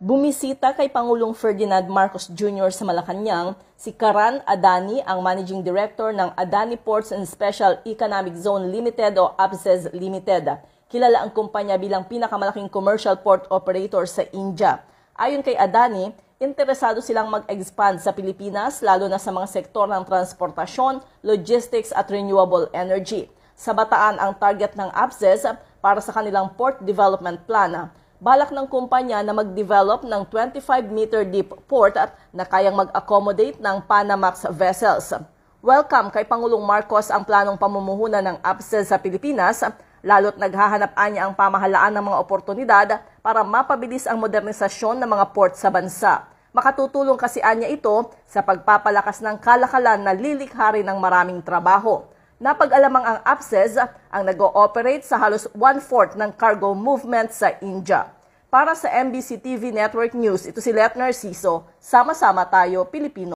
Bumisita kay Pangulong Ferdinand Marcos Jr. sa Malacanang si Karan Adani, ang Managing Director ng Adani Ports and Special Economic Zone Limited o APZEZ Limited. Kilala ang kumpanya bilang pinakamalaking commercial port operator sa India. Ayon kay Adani, interesado silang mag-expand sa Pilipinas lalo na sa mga sektor ng transportasyon, logistics at renewable energy. Sa Bataan ang target ng APZEZ para sa kanilang port development plan. Balak ng kumpanya na mag-develop ng 25-meter deep port na kayang mag-accommodate ng Panamax vessels. Welcome kay Pangulong Marcos ang planong pamumuhunan ng APZEZ sa Pilipinas, lalo't naghahanap niya ang pamahalaan ng mga oportunidad para mapabilis ang modernisasyon ng mga port sa bansa. Makatutulong kasi anya ito sa pagpapalakas ng kalakalan na lilikha rin ng maraming trabaho. Napag-alamang ang APZEZ ang nag-ooperate sa halos 1/4 ng cargo movement sa India. Para sa MBC TV Network News, ito si Let Narciso. Sama-sama tayo, Pilipino.